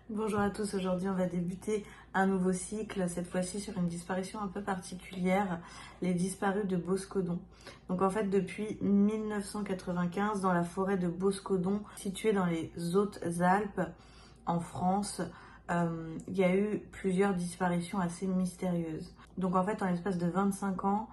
Bonjour à tous, aujourd'hui on va débuter un nouveau cycle, cette fois-ci sur une disparition un peu particulière, les disparus de Boscodon. Donc en fait depuis 1995 dans la forêt de Boscodon, située dans les Hautes-Alpes en France, il y a eu plusieurs disparitions assez mystérieuses. Donc en fait en l'espace de 25 ans,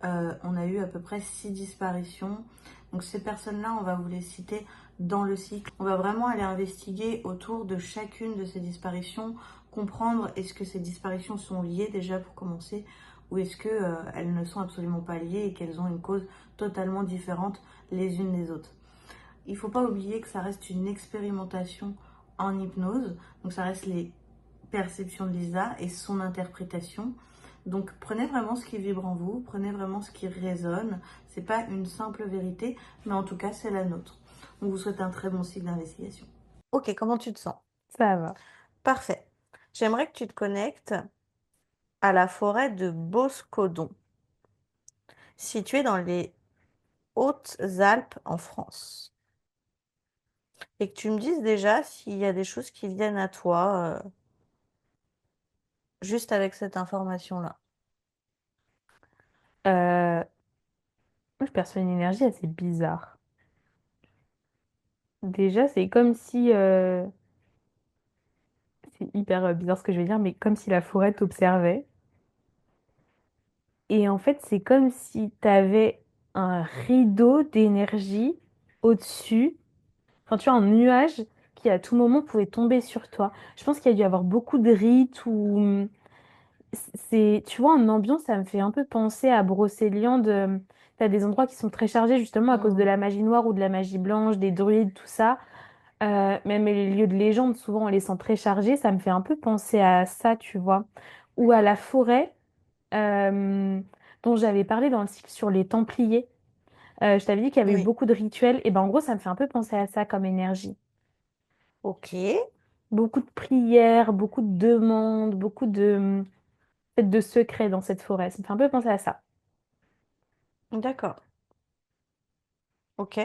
on a eu à peu près 6 disparitions. Donc ces personnes-là, on va vous les citer dans le cycle. On va vraiment aller investiguer autour de chacune de ces disparitions, comprendre est-ce que ces disparitions sont liées déjà pour commencer, ou est-ce que elles ne sont absolument pas liées et qu'elles ont une cause totalement différente les unes des autres. Il ne faut pas oublier que ça reste une expérimentation en hypnose, donc ça reste les perceptions de Lisa et son interprétation. Donc prenez vraiment ce qui vibre en vous, prenez vraiment ce qui résonne. C'est pas une simple vérité, mais en tout cas c'est la nôtre. On vous souhaite un très bon cycle d'investigation. Ok, comment tu te sens? Ça va. Parfait. J'aimerais que tu te connectes à la forêt de Boscodon, située dans les Hautes-Alpes en France. Et que tu me dises déjà s'il y a des choses qui viennent à toi juste avec cette information-là. Moi, je perçois une énergie assez bizarre. Déjà, c'est comme si... c'est hyper bizarre ce que je vais dire, mais comme si la forêt t'observait. Et en fait, c'est comme si t'avais un rideau d'énergie au-dessus. Enfin, tu vois, un nuage qui à tout moment pouvait tomber sur toi. Je pense qu'il y a dû y avoir beaucoup de rites ou... C'est, tu vois, en ambiance, ça me fait un peu penser à Brocéliande. T'as des endroits qui sont très chargés justement à cause de Hmm. la magie noire ou de la magie blanche, des druides, tout ça. Même les lieux de légende, souvent on les sent très chargés. Ça me fait un peu penser à ça, tu vois. Ou à la forêt euh, dont j'avais parlé dans le cycle sur les Templiers. Je t'avais dit qu'il y avait eu Oui. beaucoup de rituels. Et ben en gros, ça me fait un peu penser à ça comme énergie. Ok. Beaucoup de prières, beaucoup de demandes, beaucoup peut-être de secrets dans cette forêt. Ça me fait un peu penser à ça. D'accord. Ok.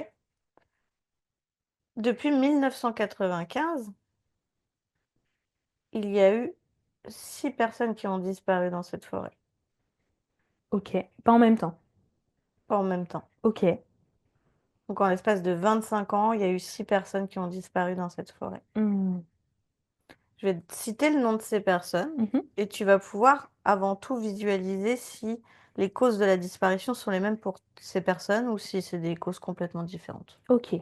Depuis 1995, il y a eu 6 personnes qui ont disparu dans cette forêt. Ok, pas en même temps. Pas en même temps. Ok. Donc en l'espace de 25 ans, il y a eu 6 personnes qui ont disparu dans cette forêt. Hmm. Je vais te citer le nom de ces personnes Mhm. et tu vas pouvoir avant tout visualiser si les causes de la disparition sont les mêmes pour ces personnes ou si c'est des causes complètement différentes. Ok.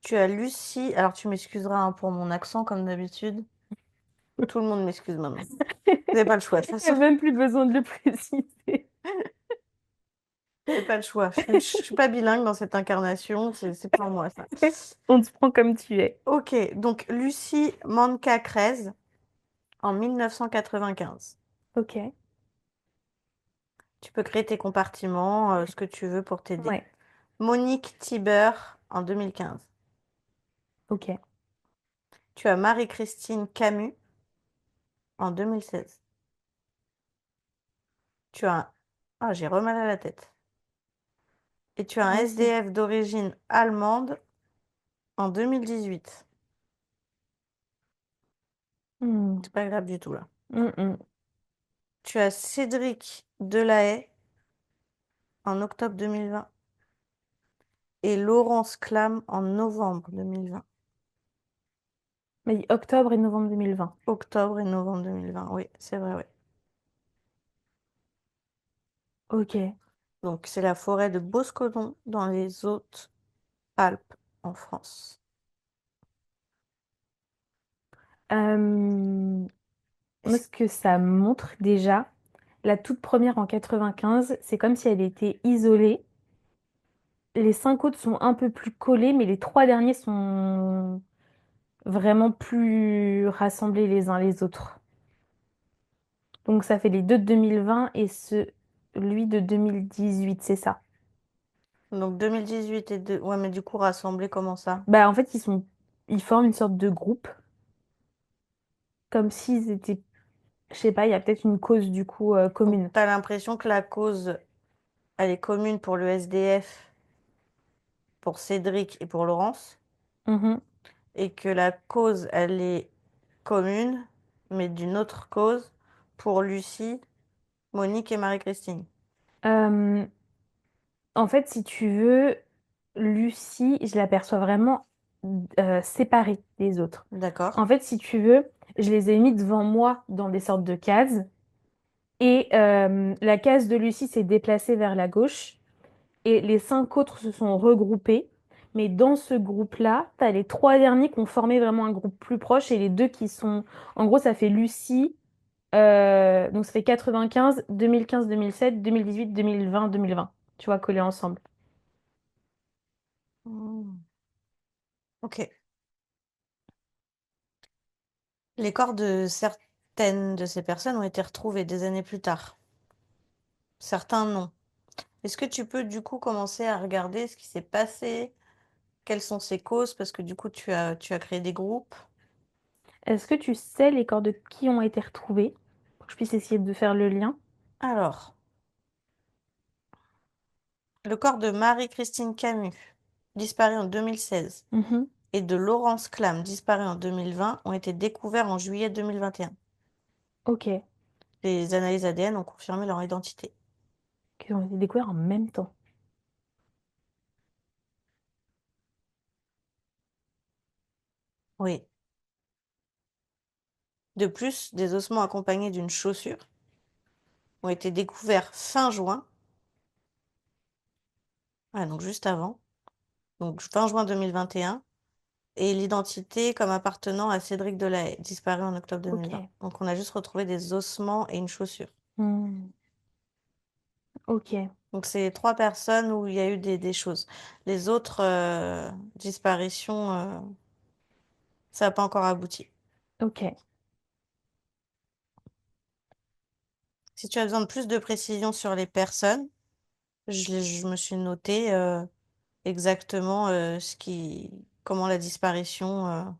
Tu as Lucie, alors tu m'excuseras hein, pour mon accent comme d'habitude. Tout le monde m'excuse maintenant. Vous n'avez pas le choix de toute Il n'y a façon. même plus besoin de le préciser. Vous n'avez pas le choix. Je suis pas bilingue dans cette incarnation, c'est pas moi ça. On te prend comme tu es. Ok, donc Lucie Manca-Crez en 1995. Ok. Tu peux créer tes compartiments, ce que tu veux pour t'aider. Ouais. Monique Tiber en 2015. Ok. Tu as Marie-Christine Camus en 2016. Tu as un... Ah, j'ai remal à la tête. Et tu as un Vas-y. SDF d'origine allemande en 2018. Hmm. C'est pas grave du tout là. Mm. Tu as Cédric Delahaye en octobre 2020 et Laurence Clam en novembre 2020. Mais dit octobre et novembre 2020. Octobre et novembre 2020, oui, c'est vrai, oui. Ok. Donc c'est la forêt de Boscodon dans les Hautes-Alpes en France. Euh, Moi, Est-ce- ce que ça montre déjà, la toute première en 95, c'est comme si elle était isolée. Les cinq autres sont un peu plus collés, mais les trois derniers sont vraiment plus rassemblés les uns les autres. Donc ça fait les deux de 2020 et celui de 2018, c'est ça. Donc 2018 et deux... Ouais, mais du coup, rassemblés, comment ça? Bah en fait ils forment une sorte de groupe, comme s'ils étaient, je sais pas, il y a peut-être une cause du coup Donc commune. t'as l'impression que la cause, elle est commune pour le SDF, pour Cédric et pour Laurence, Mhm. et que la cause, elle est commune, mais d'une autre cause pour Lucie, Monique et Marie-Christine. Euh, En fait, si tu veux, Lucie, je l'aperçois vraiment séparée des autres. D'accord. En fait, si tu veux, je les ai mis devant moi dans des sortes de cases. Et la case de Lucie s'est déplacée vers la gauche. Et les cinq autres se sont regroupés. Mais dans ce groupe-là, tu as les trois derniers qui ont formé vraiment un groupe plus proche et les deux qui sont... En gros, ça fait Lucie. Donc ça fait 95, 2015, 2007, 2018, 2020, 2020. Tu vois, collés ensemble. Hmm. Ok. Les corps de certaines de ces personnes ont été retrouvés des années plus tard. Certains non. Est-ce que tu peux du coup commencer à regarder ce qui s'est passé, quelles sont ces causes, parce que du coup tu as créé des groupes. Est-ce que tu sais les corps de qui ont été retrouvés? Pour que je puisse essayer de faire le lien. Alors, le corps de Marie-Christine Camus, disparu en 2016, Mhm. et de Laurence Clam, disparu en 2020, ont été découverts en juillet 2021. Ok. Les analyses ADN ont confirmé leur identité. Qui ont été découverts en même temps. Oui. De plus, des ossements accompagnés d'une chaussure ont été découverts fin juin, ah, donc juste avant, donc fin juin 2021, et l'identité comme appartenant à Cédric Delahaye, disparu en octobre 2020. Ok. Donc on a juste retrouvé des ossements et une chaussure. Hmm. Ok. Donc c'est trois personnes où il y a eu des choses. Les autres disparitions, ça n'a pas encore abouti. Ok. Si tu as besoin de plus de précisions sur les personnes, je me suis noté exactement comment la disparition.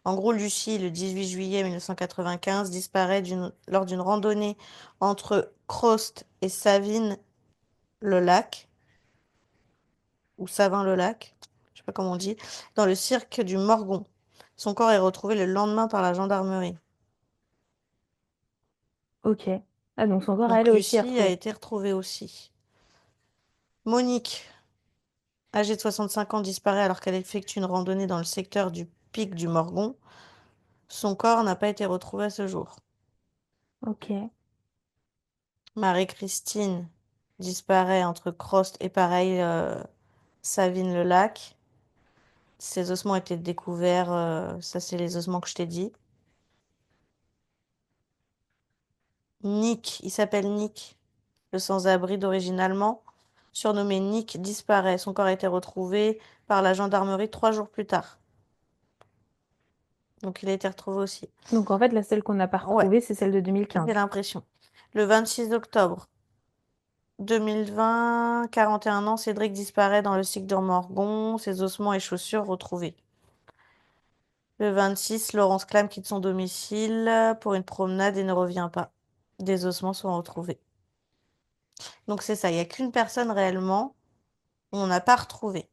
En gros, Lucie, le 18 juillet 1995, disparaît lors d'une randonnée entre Crost et Savines-le-Lac, ou Savin-le-Lac, je sais pas comment on dit, dans le cirque du Morgon. Son corps est retrouvé le lendemain par la gendarmerie. Ok. Ah, donc son corps, elle Donc aussi est Lucie a retrouvé. été retrouvée aussi. Monique, âgée de 65 ans, disparaît alors qu'elle effectue une randonnée dans le secteur du pic du Morgon. Son corps n'a pas été retrouvé à ce jour. Ok. Marie-Christine disparaît entre Crost et pareil, Savines-le-Lac. Ses ossements ont été découverts, ça c'est les ossements que je t'ai dit. Nick, il s'appelle Nick, le sans-abri d'origine allemand, surnommé Nick, disparaît. Son corps a été retrouvé par la gendarmerie 3 jours plus tard. Donc il a été retrouvé aussi. Donc en fait, la seule qu'on n'a pas Ouais, retrouvée, c'est celle de j'ai 2015. l'impression. Le 26 octobre 2020, 41 ans, Cédric disparaît dans le cycle de Morgon, ses ossements et chaussures retrouvés. Le 26, Laurence Clam quitte son domicile pour une promenade et ne revient pas. Des ossements sont retrouvés. Donc c'est ça, il n'y a qu'une personne réellement où on n'a pas retrouvé.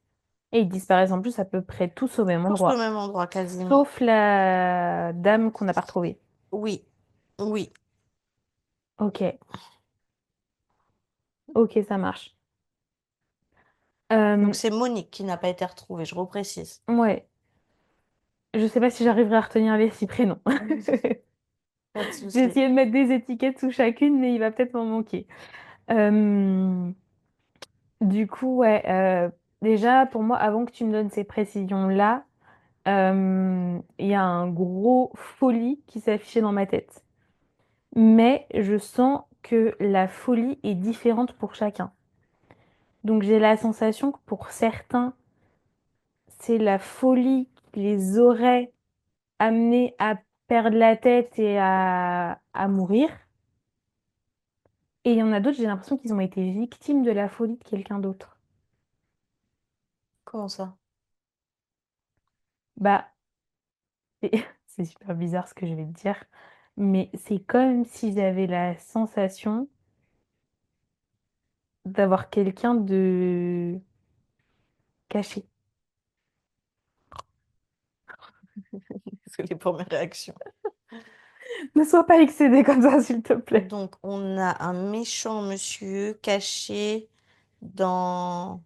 Et ils disparaissent en plus à peu près tous au même Tous au endroit. même endroit quasiment. Sauf la dame qu'on n'a pas retrouvée. Oui, oui. Ok. Ok, ça marche. Euh, Donc c'est Monique qui n'a pas été retrouvée, je reprécise. ouais. Je sais pas si j'arriverai à retenir les six prénoms. Pas de J'ai souci. essayé de mettre des étiquettes sous chacune, mais il va peut-être m'en manquer. Euh, du coup, ouais, déjà, pour moi, avant que tu me donnes ces précisions-là, il y a un gros folie qui s'est affiché dans ma tête. Mais je sens que la folie est différente pour chacun. Donc j'ai la sensation que pour certains, c'est la folie qui les aurait amenés à perdre la tête et à mourir. Et il y en a d'autres, j'ai l'impression qu'ils ont été victimes de la folie de quelqu'un d'autre. Comment ça? Bah, c'est c'est super bizarre ce que je vais te dire, mais c'est comme si j'avais la sensation d'avoir quelqu'un de caché. Désolée pour mes réactions. Ne sois pas excédé comme ça, s'il te plaît. Donc, on a un méchant monsieur caché dans,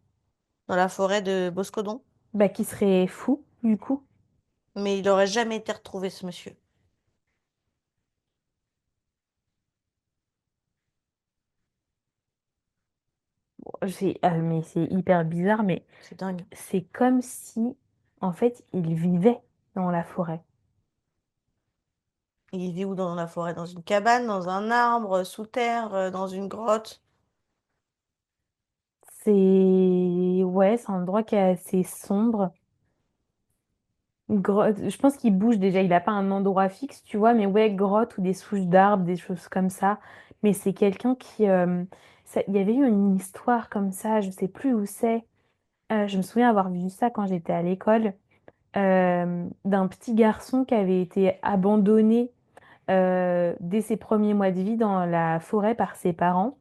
dans la forêt de Boscodon, Bah, qui serait fou, du coup. mais il aurait jamais été retrouvé, ce monsieur. Mais c'est hyper bizarre, mais C'est dingue. c'est comme si, en fait, il vivait dans la forêt. Il vit où dans la forêt? Dans une cabane, dans un arbre, sous terre, dans une grotte? Ouais, c'est un endroit qui est assez sombre. Je pense qu'il bouge déjà, il n'a pas un endroit fixe, tu vois, mais ouais, grotte ou des souches d'arbres, des choses comme ça. Mais c'est quelqu'un qui... il y avait eu une histoire comme ça, je sais plus où c'est. Je me souviens avoir vu ça quand j'étais à l'école, d'un petit garçon qui avait été abandonné dès ses premiers mois de vie dans la forêt par ses parents.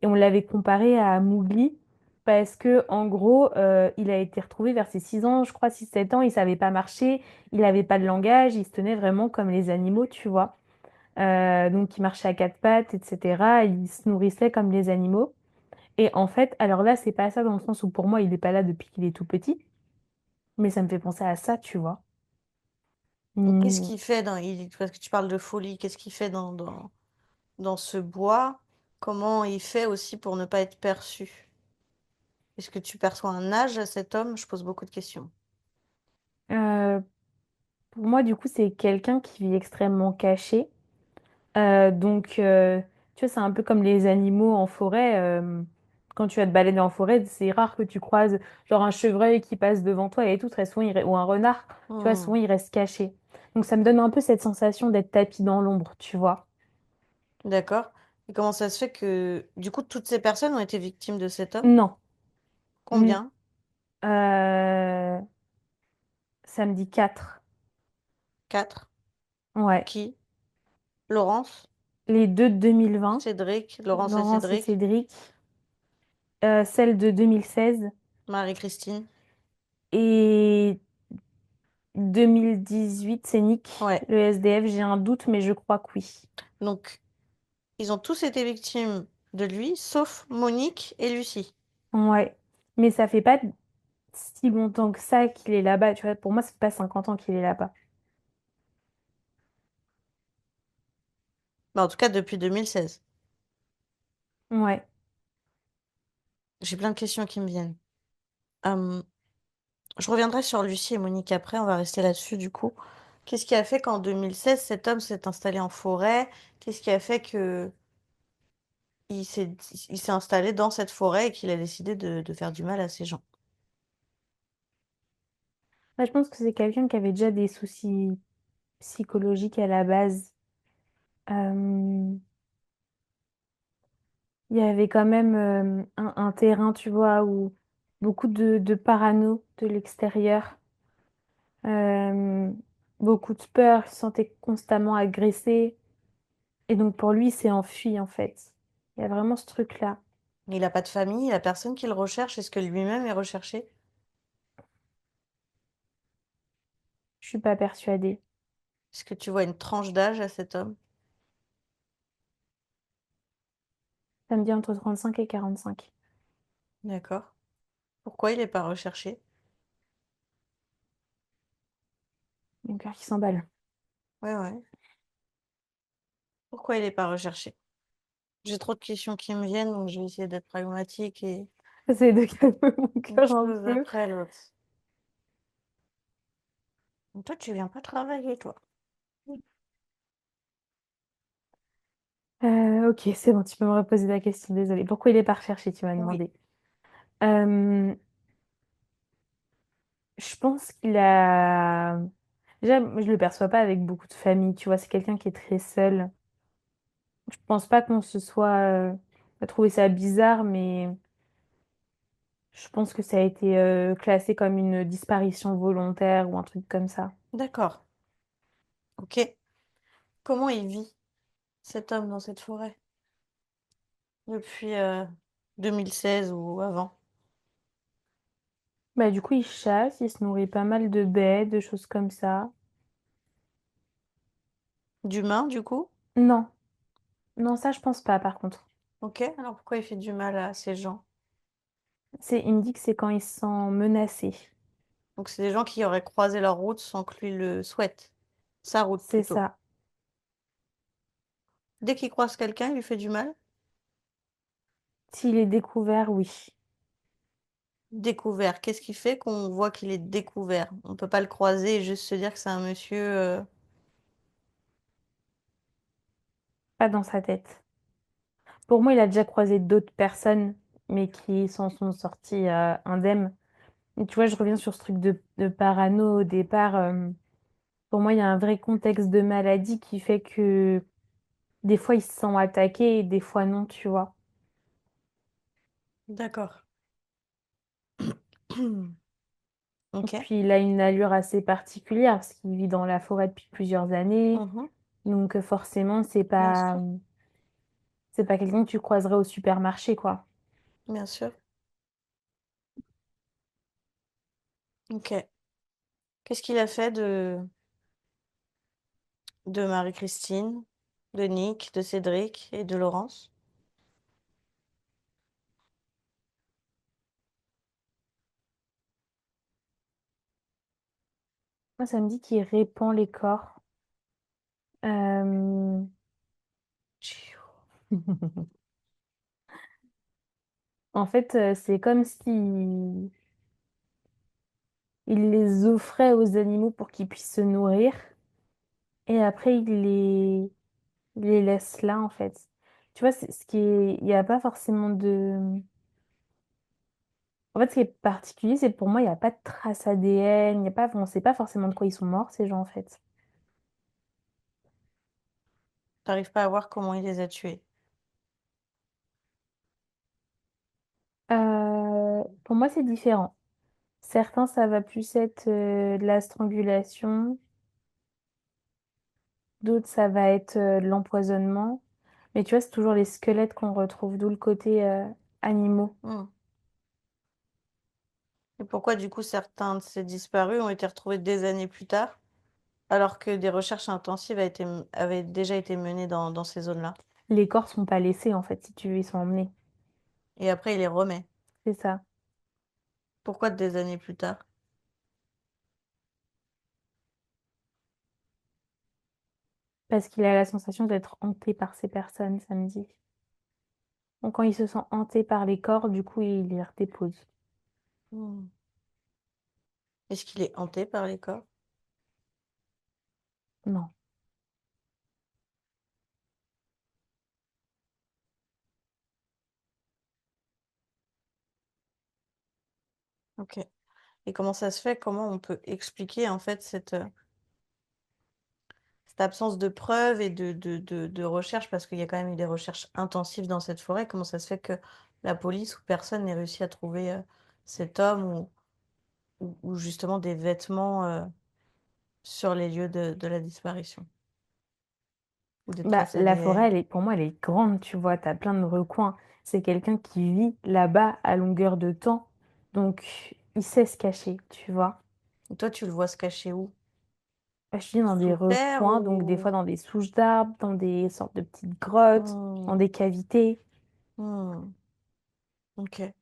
Et on l'avait comparé à Mowgli parce que, en gros, il a été retrouvé vers ses 6 ans, je crois 6 7 ans, il savait pas marcher, il n'avait pas de langage, il se tenait vraiment comme les animaux, tu vois. Donc, il marchait à quatre pattes, etc. Il se nourrissait comme les animaux. Et en fait, alors là, c'est pas ça dans le sens où pour moi, il n'est pas là depuis qu'il est tout petit, mais ça me fait penser à ça, tu vois. Et qu'est-ce Hmm. qu'il fait parce que tu parles de folie, qu'est-ce qu'il fait dans ce bois? Comment il fait aussi pour ne pas être perçu? Est-ce que tu perçois un âge à cet homme? Je pose beaucoup de questions. Euh, pour moi, du coup, c'est quelqu'un qui vit extrêmement caché. Tu vois, c'est un peu comme les animaux en forêt. Quand tu vas te balader en forêt, c'est rare que tu croises genre un chevreuil qui passe devant toi et tout, très souvent, ou un renard, tu vois, Hmm, souvent il reste caché. Donc ça me donne un peu cette sensation d'être tapis dans l'ombre, tu vois. d'accord. Et comment ça se fait que, du coup, toutes ces personnes ont été victimes de cet homme? Non. Hmm. Combien? Euh, Ça me dit 4. Quatre. Ouais. Qui? Laurence? Les deux de 2020, Cédric? Laurence et Laurence et Cédric? Cédric. Celle de 2016 Marie-Christine? et 2018, c'est Nick, Ouais. le SDF. J'ai un doute, mais je crois que oui. Donc, ils ont tous été victimes de lui, sauf Monique et Lucie. Ouais. Mais ça fait pas si longtemps que ça qu'il est là-bas. Tu vois, pour moi, ça fait pas 50 ans qu'il est là-bas. Bah, en tout cas, depuis 2016. Ouais. J'ai plein de questions qui me viennent. Hum, je reviendrai sur Lucie et Monique après, on va rester là-dessus du coup. Qu'est-ce qui a fait qu'en 2016, cet homme s'est installé en forêt? Qu'est-ce qui a fait que il s'est il s'est installé dans cette forêt et qu'il a décidé de faire du mal à ces gens? Moi, je pense que c'est quelqu'un qui avait déjà des soucis psychologiques à la base. Euh, Il y avait quand même un terrain, tu vois, où beaucoup de parano de l'extérieur. Euh, Beaucoup de peur, il se sentait constamment agressé. Et donc pour lui, il s'est enfui en fait. Il y a vraiment ce truc-là. Il n'a pas de famille, il a personne qui le recherche. Est-ce que lui-même est recherché? Je suis pas persuadée. Est-ce que tu vois une tranche d'âge à cet homme? Ça me dit entre 35 et 45. D'accord. Pourquoi il n'est pas recherché? Mon cœur qui s'emballe. Ouais, ouais. Pourquoi il n'est pas recherché? J'ai trop de questions qui me viennent, donc je vais essayer d'être pragmatique et J'essaie de calmer mon une cœur un chose peu. après l'autre. Donc toi, tu viens pas travailler, toi. Ok, c'est bon, tu peux me reposer la question, désolée. Pourquoi il est pas recherché, tu m'as Oui. demandé. Euh, je pense qu'il a... Déjà, moi, je le perçois pas avec beaucoup de famille, tu vois, c'est quelqu'un qui est très seul. Je pense pas qu'on se soit... a trouvé ça bizarre, mais je pense que ça a été classé comme une disparition volontaire ou un truc comme ça. D'accord. Ok. Comment il vit, cet homme, dans cette forêt, depuis 2016 ou avant? Bah, du coup, il chasse, il se nourrit pas mal de baies, de choses comme ça. D'humain, du coup? Non, non, ça je pense pas par contre. Ok, alors pourquoi il fait du mal à ces gens? Il me dit que c'est quand il se sent menacé. Donc c'est des gens qui auraient croisé leur route sans que lui le souhaite. Sa route C'est plutôt. ça. Dès qu'il croise quelqu'un, il lui fait du mal. S'il est découvert, oui. Découvert. Qu'est-ce qui fait qu'on voit qu'il est découvert? On peut pas le croiser et juste se dire que c'est un monsieur. Pas dans sa tête. Pour moi, il a déjà croisé d'autres personnes, mais qui s'en sont sorties indemnes. Et tu vois, je reviens sur ce truc de parano au départ. Pour moi, il y a un vrai contexte de maladie qui fait que des fois, il se sent attaqué et des fois non, tu vois. D'accord. Et Ok. puis, il a une allure assez particulière parce qu'il vit dans la forêt depuis plusieurs années. Mhm. Donc, forcément, Bien sûr. c'est pas quelqu'un que tu croiserais au supermarché, quoi. Bien sûr. Ok. Qu'est-ce qu'il a fait de Marie-Christine, de Nick, de Cédric et de Laurence? Moi, ça me dit qu'il répand les corps. Euh, En fait, c'est comme si il les offrait aux animaux pour qu'ils puissent se nourrir et après il les laisse là en fait. Tu vois, c'est ce qui est, il n'y a pas forcément de. En fait, ce qui est particulier, c'est pour moi, il n'y a pas de trace ADN, il y a pas, on ne sait pas forcément de quoi ils sont morts ces gens en fait. T'arrives pas à voir comment il les a tués. Pour moi, c'est différent. Certains, ça va plus être de la strangulation, d'autres, ça va être de l'empoisonnement. Mais tu vois, c'est toujours les squelettes qu'on retrouve, d'où le côté animaux. Hmm. Et pourquoi du coup certains de ces disparus ont été retrouvés des années plus tard, alors que des recherches intensives avaient déjà été menées dans ces zones-là? Les corps sont pas laissés, en fait, si tu veux, ils sont emmenés. Et après, il les remet. C'est ça. Pourquoi des années plus tard? Parce qu'il a la sensation d'être hanté par ces personnes, ça me dit. Donc quand il se sent hanté par les corps, du coup, il les redépose. Hmm. Est-ce qu'il est hanté par les corps? Non. Ok. Et comment ça se fait? Comment on peut expliquer en fait cette absence de preuves et de recherche, parce qu'il y a quand même eu des recherches intensives dans cette forêt. Comment ça se fait que la police ou personne n'ait réussi à trouver cet homme ou justement des vêtements sur les lieux de la disparition ou des Bah, traces la forêt, ADN? pour moi, elle est grande, tu vois, t'as plein de recoins. C'est quelqu'un qui vit là-bas à longueur de temps. Donc, il sait se cacher, tu vois. Et toi, tu le vois se cacher où? Bah, je dis dans des Sous terre recoins, donc des fois ou... dans des souches d'arbres, dans des sortes de petites grottes, dans Hmm, des cavités. hmm, ok,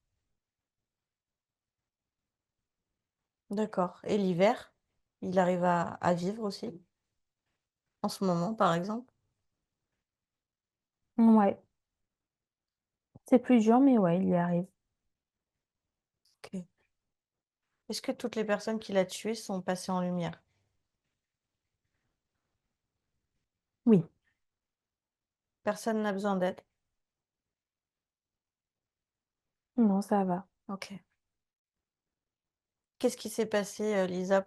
d'accord. Et l'hiver, il arrive à vivre aussi, en ce moment, par exemple? Ouais, c'est plus dur, mais ouais, il y arrive. Ok. Est-ce que toutes les personnes qu'il a tuées sont passées en lumière? Oui, Personne n'a besoin d'aide? non, ça va. Ok. Qu'est-ce qui s'est passé, Lisa,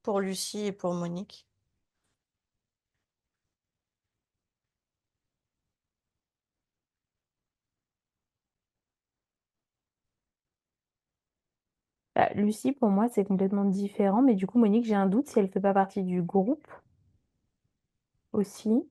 pour Lucie et pour Monique? Bah, Lucie, pour moi, c'est complètement différent, mais du coup, Monique, j'ai un doute si elle fait pas partie du groupe aussi.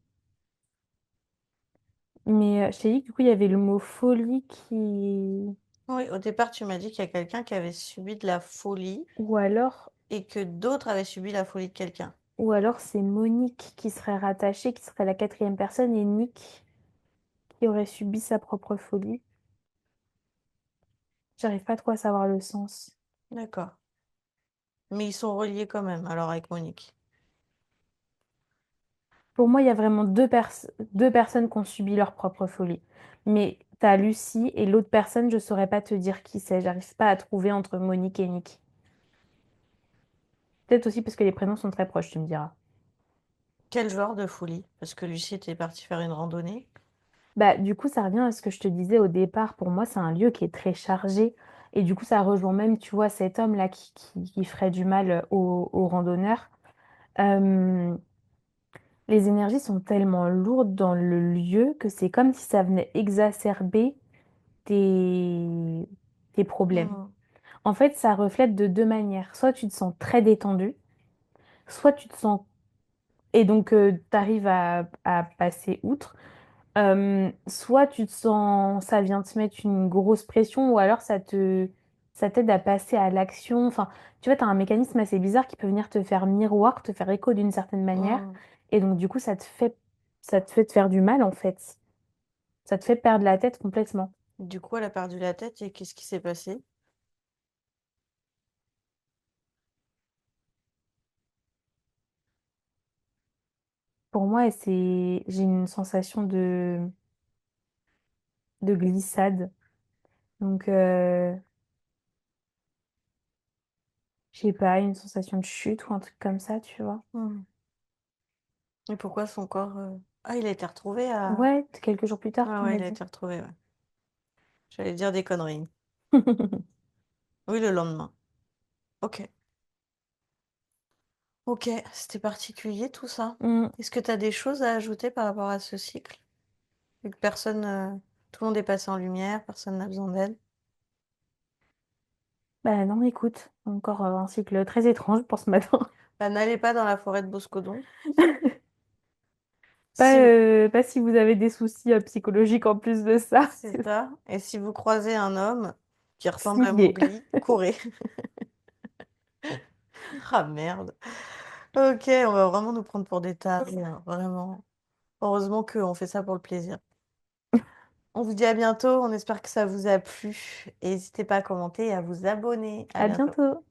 Mais je t'ai dit que du coup, il y avait le mot folie qui. Oui, au départ, tu m'as dit qu'il y a quelqu'un qui avait subi de la folie Ou alors, et que d'autres avaient subi la folie de quelqu'un. Ou alors c'est Monique qui serait rattachée, qui serait la quatrième personne, et Nick qui aurait subi sa propre folie. J'arrive pas trop à savoir le sens. D'accord. Mais ils sont reliés quand même, alors avec Monique. Pour moi, il y a vraiment deux personnes qui ont subi leur propre folie. Mais t'as Lucie et l'autre personne, je saurais pas te dire qui c'est. J'arrive pas à trouver entre Monique et Nick. Peut-être aussi parce que les prénoms sont très proches, tu me diras. Quel genre de folie? Parce que Lucie était partie faire une randonnée. Bah, du coup, ça revient à ce que je te disais au départ. Pour moi, c'est un lieu qui est très chargé. Et du coup, ça rejoint même, tu vois, cet homme-là qui ferait du mal aux randonneurs. Euh, les énergies sont tellement lourdes dans le lieu que c'est comme si ça venait exacerber tes, tes problèmes. Mhm. En fait, ça reflète de deux manières. Soit tu te sens très détendu, soit tu te sens... Et donc, tu arrives à passer outre. Soit tu te sens, ça vient te mettre une grosse pression, ou alors ça t'aide à passer à l'action. Enfin, tu vois, tu as un mécanisme assez bizarre qui peut venir te faire miroir, te faire écho d'une certaine manière. Mhm. Et donc, du coup, ça te fait te faire du mal, en fait. Ça te fait perdre la tête complètement. Du coup, elle a perdu la tête et qu'est-ce qui s'est passé? Pour moi, j'ai une sensation de glissade. Donc, je sais pas, une sensation de chute ou un truc comme ça, tu vois. Mhm. Et pourquoi son corps... Ah, il a été retrouvé à... Ouais, quelques jours plus tard, Ah tu ouais, m'as il a dit. été retrouvé, ouais. J'allais dire des conneries. Oui, le lendemain. Ok. Ok, c'était particulier tout ça. Hmm. Est-ce que tu as des choses à ajouter par rapport à ce cycle? Vu que personne... Tout le monde est passé en lumière, personne n'a besoin d'aide. Bah non, écoute, encore un cycle très étrange pour ce matin. Bah, n'allez pas dans la forêt de Boscodon. Pas, Si vous... pas si vous avez des soucis psychologiques en plus de ça. C'est ça. Et si vous croisez un homme qui ressemble à Fuyez. Mowgli, courez. Ah merde. Ok, on va vraiment nous prendre pour des tarés, hein, vraiment. Heureusement qu'on fait ça pour le plaisir. On vous dit à bientôt, on espère que ça vous a plu. Et n'hésitez pas à commenter et à vous abonner. À À bientôt. bientôt.